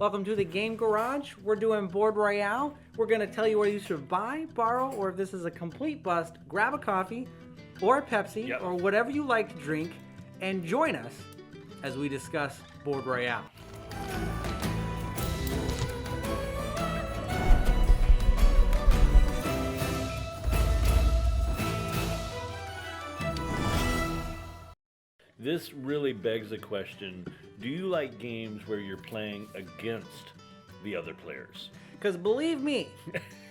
Welcome to the Game Garage. We're doing Board Royale. We're going to tell you whether you should buy, borrow, or if this is a complete bust, grab a coffee or a Pepsi or whatever you like to drink and join us as we discuss Board Royale. This really begs the question, do you like games where you're playing against the other players? Because believe me,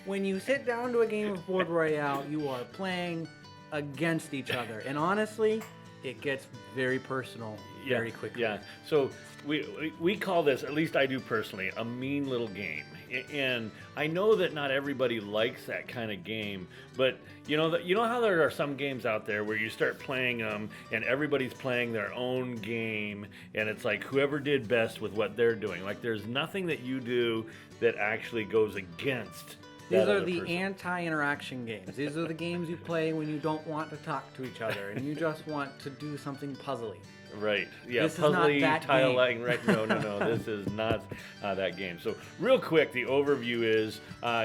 when you sit down to a game of Board Royale, you are playing against each other. And honestly, it gets very personal very quickly. Yeah, so we call this, at least I do personally, a mean little game. And I know that not everybody likes that kind of game, but you know how there are some games out there where you start playing them and everybody's playing their own game, and it's like whoever did best with what they're doing. Like there's nothing that you do that actually goes against. These are the anti-interaction games. These are the games you play when you don't want to talk to each other and you just want to do something puzzly. Right. Yeah. This puzzly, is not that tile game. lighting. Right. No. This is not that game. So, real quick, the overview is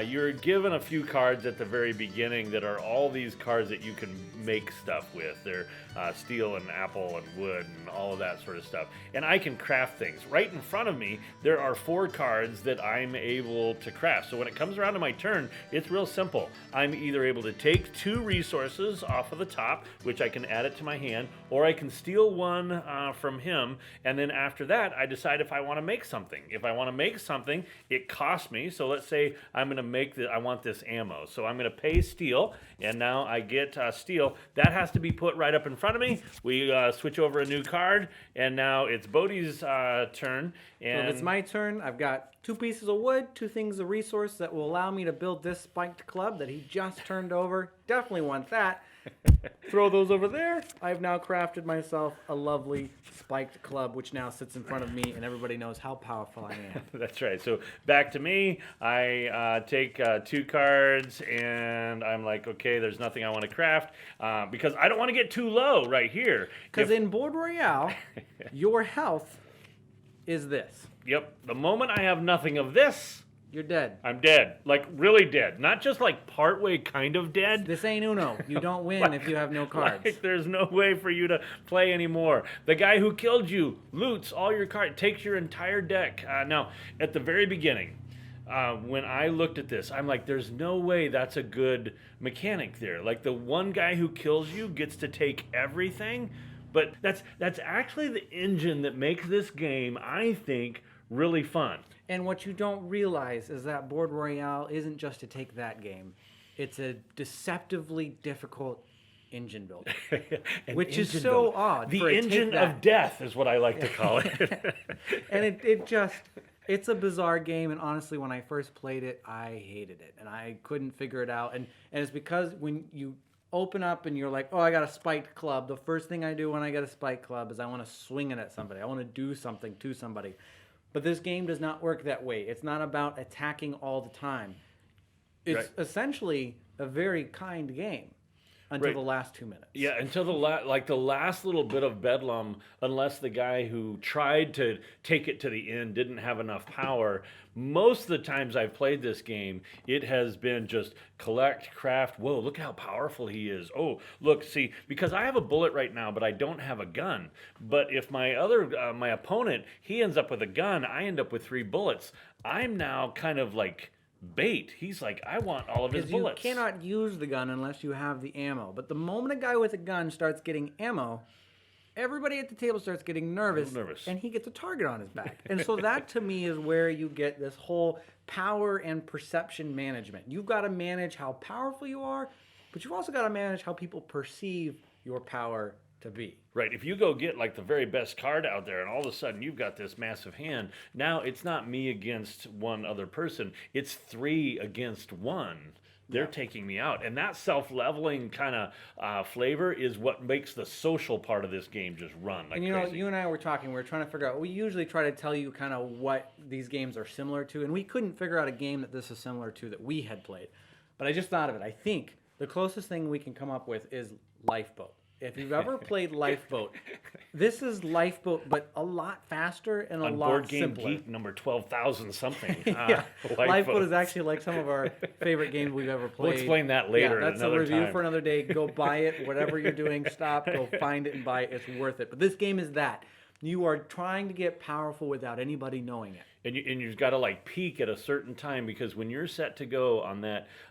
you're given a few cards at the very beginning that are all these cards that you can make stuff with. They're steel and apple and wood and all of that sort of stuff. And I can craft things. Right in front of me, there are 4 cards that I'm able to craft. So when it comes around to my turn, it's real simple. I'm either able to take 2 resources off of the top, which I can add it to my hand, or I can steal one from him, and then after that I decide if I want to make something. If I want to make something, it costs me. So let's say I'm going to make I want this ammo, so I'm going to pay steel, and now I get steel. That has to be put right up in front of me. We switch over a new card, and now it's Bodie's turn. And so if it's my turn, I've got 2 pieces of wood, 2 things of resource that will allow me to build this spiked club that he just turned over. Definitely want that. Throw those over there. I've now crafted myself a lovely spiked club, which now sits in front of me, and everybody knows how powerful I am. That's right. So back to me. I take 2 cards, and I'm like, okay, there's nothing I want to craft because I don't want to get too low right here. Because in Board Royale, your health is this. Yep. The moment I have nothing of this, you're dead. I'm dead. Like, really dead. Not just like partway kind of dead. This ain't Uno. You don't win if you have no cards. Like, there's no way for you to play anymore. The guy who killed you loots all your cards, takes your entire deck. Now, at the very beginning, when I looked at this, I'm like, there's no way that's a good mechanic there. Like, the one guy who kills you gets to take everything. But that's actually the engine that makes this game, I think, really fun. And what you don't realize is that Board Royale isn't just to take that game. It's a deceptively difficult engine builder, which is so odd. The engine of death is what I like to call it. And it's a bizarre game. And honestly, when I first played it, I hated it. And I couldn't figure it out. And it's because when you open up and you're like, oh, I got a spiked club. The first thing I do when I get a spiked club is I want to swing it at somebody. I want to do something to somebody. But this game does not work that way. It's not about attacking all the time. It's essentially a very kind game until the last 2 minutes. Yeah, until the last little bit of bedlam, unless the guy who tried to take it to the end didn't have enough power. Most of the times I've played this game, it has been just collect, craft. Whoa, look how powerful he is. Oh, look, see, because I have a bullet right now, but I don't have a gun. But if my opponent, he ends up with a gun, I end up with 3 bullets. I'm now kind of like bait. He's like, I want all of his bullets. You cannot use the gun unless you have the ammo. But the moment a guy with a gun starts getting ammo, everybody at the table starts getting nervous. And he gets a target on his back. And so that to me is where you get this whole power and perception management. You've got to manage how powerful you are, but you've also got to manage how people perceive your power to be. Right. If you go get like the very best card out there and all of a sudden you've got this massive hand, now it's not me against one other person. It's 3 against 1. They're taking me out. And that self-leveling kind of flavor is what makes the social part of this game just run like crazy. And you and I were talking, we were trying to figure out, we usually try to tell you kind of what these games are similar to, and we couldn't figure out a game that this is similar to that we had played. But I just thought of it. I think the closest thing we can come up with is Lifeboat. If you've ever played Lifeboat, this is Lifeboat, but a lot faster and a On lot Board Game simpler. Geek number 12,000 something. Yeah, Lifeboat is Lifeboat. actually like some of our favorite games we've ever played. We'll explain that later Yeah, at that's a another review time. for another day. Go buy it. Whatever you're doing, stop. Go find it and buy it. It's worth it. But this game is that. You are trying to get powerful without anybody knowing it. And you've got to like peak at a certain time, because when you're set to go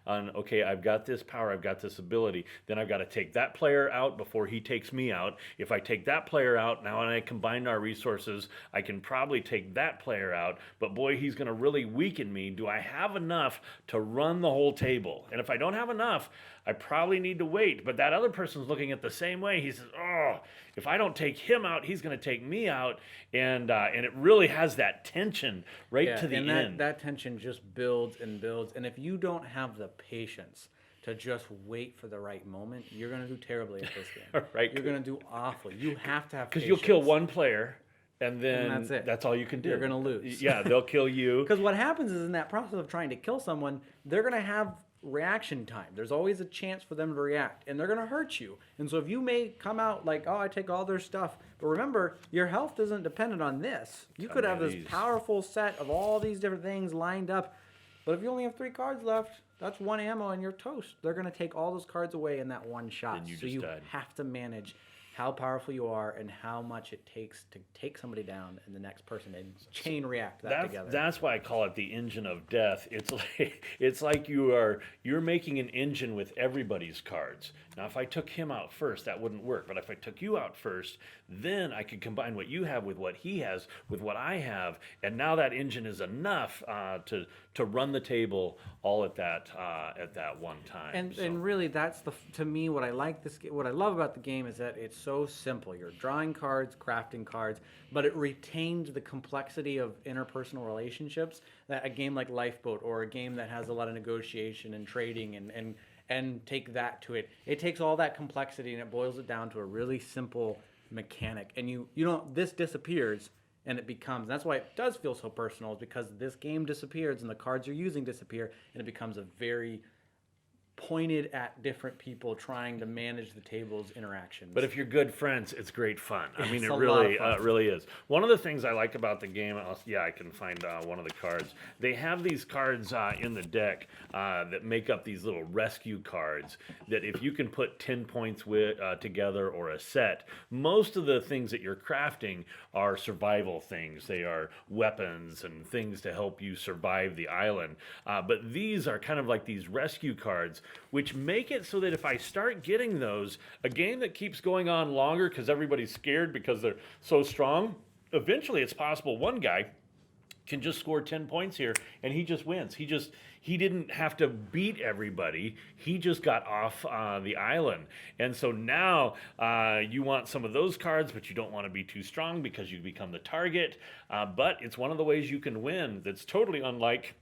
okay, I've got this power, I've got this ability, then I've got to take that player out before he takes me out. If I take that player out, now and I combine our resources, I can probably take that player out, but boy, he's going to really weaken me. Do I have enough to run the whole table? And if I don't have enough, I probably need to wait. But that other person's looking at the same way. He says, oh, if I don't take him out, he's going to take me out. And it really has that tension right to the and end. that tension just builds and builds. And if you don't have the patience to just wait for the right moment, you're going to do terribly at this game. Right. You're going to do awfully. You have to have Because patience. you'll kill one player, and then And that's it. that's all you can do. You're going to lose. Yeah, they'll kill you. Because what happens is in that process of trying to kill someone, they're going to have reaction time. There's always a chance for them to react, and they're going to hurt you. And so if you may come out like, oh, I take all their stuff, but remember, your health isn't dependent on this. You could have this powerful set of all these different things lined up, but if you only have 3 cards left, that's 1 ammo and you're toast. They're going to take all those cards away in that one shot. Then you so just you died. have to manage how powerful you are and how much it takes to take somebody down and the next person and chain react that together. That's why I call it the engine of death. It's like you're making an engine with everybody's cards. Now, if I took him out first, that wouldn't work. But if I took you out first, then I could combine what you have with what he has with what I have, and now that engine is enough to run the table all at that one time. And really, that's to me what I like what I love about the game is that it's so simple. You're drawing cards, crafting cards, but it retains the complexity of interpersonal relationships that a game like Lifeboat or a game that has a lot of negotiation and trading and take that to it. It takes all that complexity and it boils it down to a really simple mechanic. And you don't, this disappears and it becomes, that's why it does feel so personal, is because this game disappears and the cards you're using disappear, and it becomes a very pointed at different people trying to manage the table's interactions. But if you're good friends, it's great fun. I mean, It's it a lot really, of fun. really is. One of the things I like about the game, I can find one of the cards. They have these cards in the deck that make up these little rescue cards that if you can put 10 points together or a set, most of the things that you're crafting are survival things. They are weapons and things to help you survive the island. But these are kind of like these rescue cards, which make it so that if I start getting those, a game that keeps going on longer because everybody's scared because they're so strong, eventually it's possible one guy can just score 10 points here and he just wins. He didn't have to beat everybody. He just got off the island. And so now you want some of those cards, but you don't want to be too strong because you become the target. But it's one of the ways you can win that's totally unlike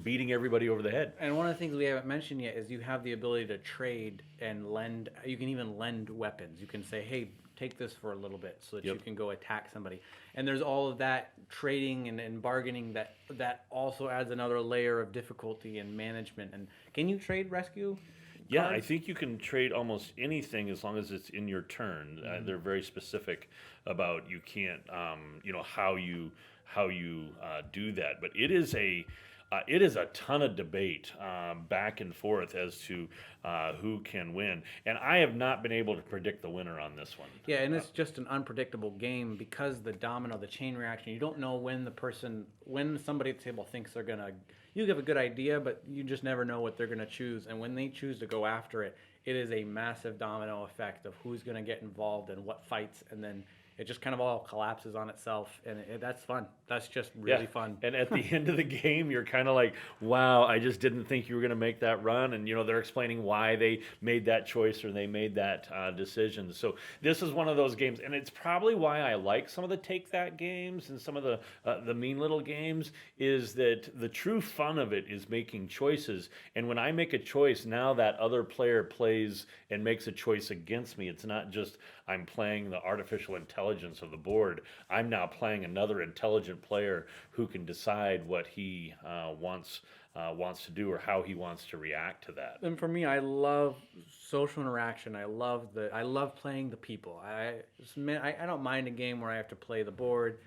beating everybody over the head. And one of the things we haven't mentioned yet is you have the ability to trade and lend. You can even lend weapons. You can say, hey, take this for a little bit so that you can go attack somebody. And there's all of that trading and bargaining that also adds another layer of difficulty and management. And can you trade rescue? Yeah, cards? I think you can trade almost anything as long as it's in your turn. They're very specific about you can't, how you do that. But it is a ton of debate back and forth as to who can win. And I have not been able to predict the winner on this one. Yeah, and it's just an unpredictable game because the chain reaction, you don't know when somebody at the table thinks they're going to, you have a good idea, but you just never know what they're going to choose. And when they choose to go after it, it is a massive domino effect of who's going to get involved and what fights, and then it just kind of all collapses on itself, and that's fun. That's just really fun. And at the end of the game, you're kind of like, wow, I just didn't think you were going to make that run. And, they're explaining why they made that choice or they made that decision. So this is one of those games, and it's probably why I like some of the Take That games and some of the mean little games, is that the true fun of it is making choices. And when I make a choice, now that other player plays and makes a choice against me. It's not just I'm playing the artificial intelligence of the board. I'm now playing another intelligent player who can decide what he wants to do or how he wants to react to that. And for me, I love social interaction. I love playing the people. I don't mind a game where I have to play the board,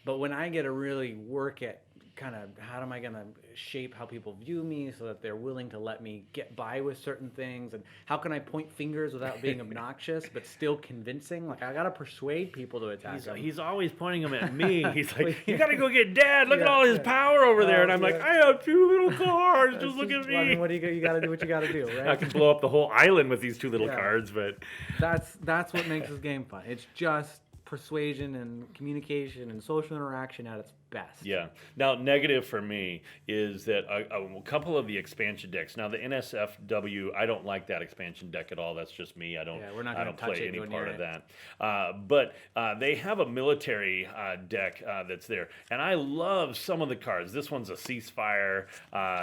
but when I get to really work at kind of how am I going to shape how people view me so that they're willing to let me get by with certain things, and how can I point fingers without being obnoxious but still convincing? Like, I got to persuade people to attack them. He's always pointing them at me. He's like, you got to go get Dad. Look at all his power over there. And I'm like, I have 2 little cards. Just look at me. I mean, you got to do what you got to do, right? I can blow up the whole island with these 2 little cards, but that's what makes this game fun. It's just persuasion and communication and social interaction at its best. Yeah. Now, negative for me is that a couple of the expansion decks. Now, the NSFW, I don't like that expansion deck at all. That's just me. I don't play any part of that. But they have a military deck that's there, and I love some of the cards. This one's a ceasefire.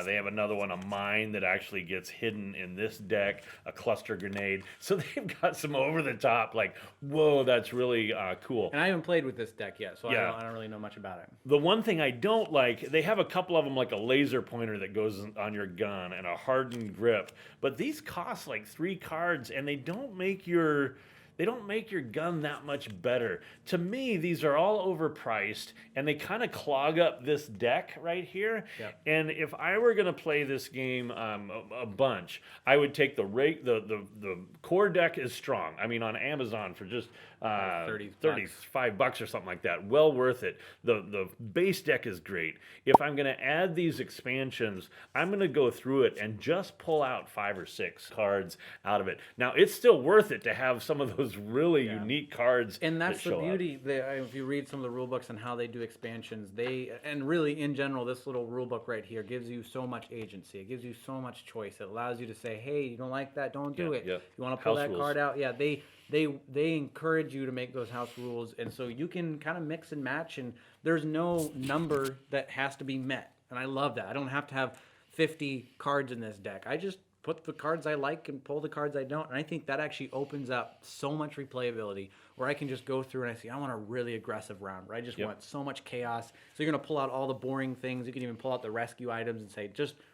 They have another one, a mine that actually gets hidden in this deck, a cluster grenade. So they've got some over the top, like, whoa, that's really cool. And I haven't played with this deck yet, so I don't really know much about it. The one thing I don't like, they have a couple of them like a laser pointer that goes on your gun and a hardened grip, but these cost like 3 cards and they don't make your gun that much better. To me, these are all overpriced, and they kind of clog up this deck right here. Yep. And if I were going to play this game a bunch, I would take the core deck is strong. I mean, on Amazon for just $35 or something like that. Well worth it. The base deck is great. If I'm going to add these expansions, I'm going to go through it and just pull out 5 or 6 cards out of it. Now, it's still worth it to have some of those really unique cards. And that's that the show beauty. If you read some of the rule books and how they do expansions, and really in general, this little rule book right here gives you so much agency. It gives you so much choice. It allows you to say, hey, you don't like that, don't do it. Yeah. You want to pull House that rules. card out? Yeah, they encourage you to make those house rules, and so you can kind of mix and match, and there's no number that has to be met. And I love that. I don't have to have 50 cards in this deck. I just put the cards I like and pull the cards I don't. And I think that actually opens up so much replayability where I can just go through and I say, I want a really aggressive round where I just want so much chaos. So you're going to pull out all the boring things. You can even pull out the rescue items and say,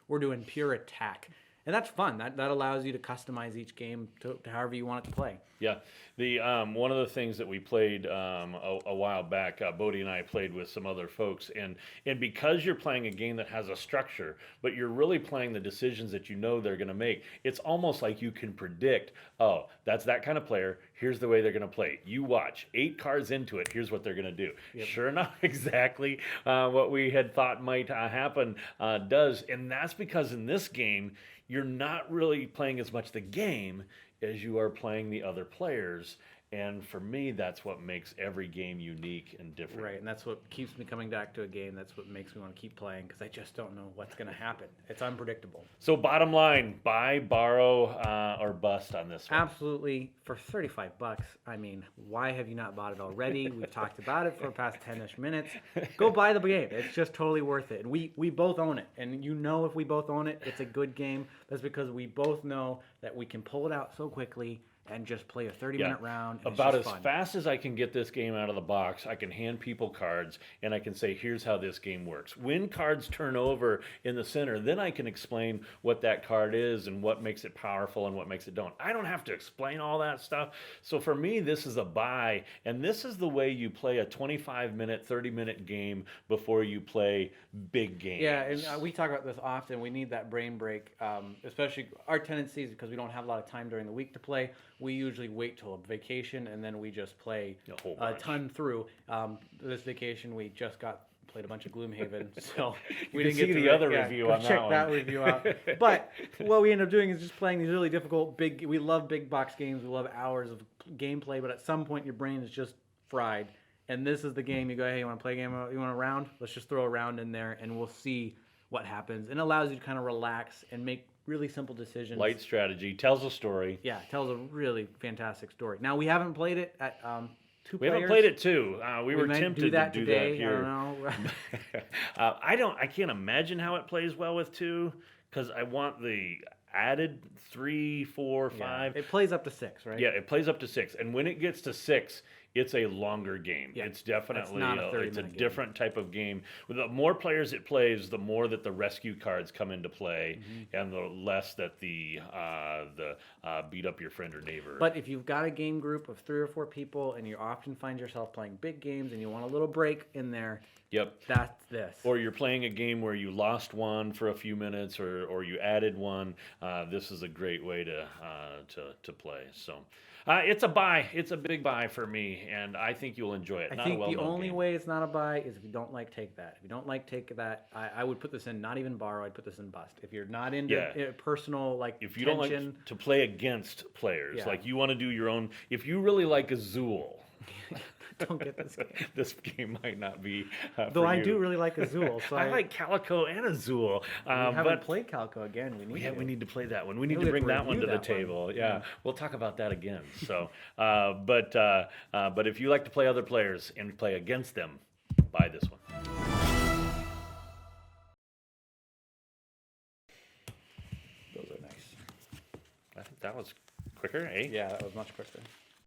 we're doing pure attack. And that's fun. That allows you to customize each game to however you want it to play. Yeah. The one of the things that we played a while back, Bodie and I played with some other folks, and because you're playing a game that has a structure, but you're really playing the decisions that you know they're going to make, it's almost like you can predict, oh, that's that kind of player, here's the way they're going to play. You watch, 8 cards into it, here's what they're going to do. Yep. Sure enough, exactly what we had thought might happen does, and that's because in this game, you're not really playing as much the game as you are playing the other players. And for me, that's what makes every game unique and different. Right, and that's what keeps me coming back to a game. That's what makes me want to keep playing, because I just don't know what's going to happen. It's unpredictable. So bottom line, buy, borrow, or bust on this one. Absolutely. For $35, I mean, why have you not bought it already? We've talked about it for the past 10-ish minutes. Go buy the game. It's just totally worth it. And we both own it. And you know if we both own it, it's a good game. That's because we both know that we can pull it out so quickly and just play a 30-minute round. And about it's as fun. fast as I can get this game out of the box, I can hand people cards, and I can say, here's how this game works. When cards turn over in the center, then I can explain what that card is and what makes it powerful and what makes it don't. I don't have to explain all that stuff. So for me, this is a buy, and this is the way you play a 25-minute, 30-minute game before you play big games. Yeah, and we talk about this often. We need that brain break, especially our tendencies, because we don't have a lot of time during the week to play. We usually wait till a vacation, and then we just play a ton through. This vacation, we just played a bunch of Gloomhaven, so we didn't get the other review on that check one. that review out. But what we end up doing is just playing these really difficult, big. We love big box games. We love hours of gameplay, but at some point, your brain is just fried. And this is the game. You go, hey, you want to play a game? You want a round? Let's just throw a round in there, and we'll see what happens. And it allows you to kind of relax and make really simple decisions. Light strategy, tells a story. Yeah, it tells a really fantastic story. Now, we haven't played it at 2 We players. haven't played it too. We were might tempted do that to do today. that here. I don't know. I can't imagine how it plays well with 2, because I want added 3, 4, 5. It plays up to 6, right? Yeah, it plays up to 6, and when it gets to 6, it's a longer game. Yeah, It's definitely not a it's a 30-minute game. different type of game. With the more players it plays, the more that the rescue cards come into play, and the less that the beat up your friend or neighbor. But if you've got a game group of 3 or 4 people, and you often find yourself playing big games, and you want a little break in there, Yep. that's this. Or you're playing a game where you lost one for a few minutes, or you added one. This is a great way to play. So it's a buy. It's a big buy for me, and I think you'll enjoy it. I Not think a the well-known only game. way it's not a buy is if you don't like Take That. If you don't like Take That, I would put this in not even borrow. I'd put this in bust. If you're not into personal like If you tension, don't like to play against players, Yeah. like you want to do your own. If you really like Azul, don't get this game. this game might not be. Though for I you. do really like Azul, so I like Calico and Azul. we haven't but played Calco again. We need yeah, to. we need to play that one. We need Maybe to we have bring to that one to review the that one. table. Yeah, we'll talk about that again. So, but if you like to play other players and play against them, buy this one. Those are nice. I think that was quicker, eh? Yeah, that was much quicker.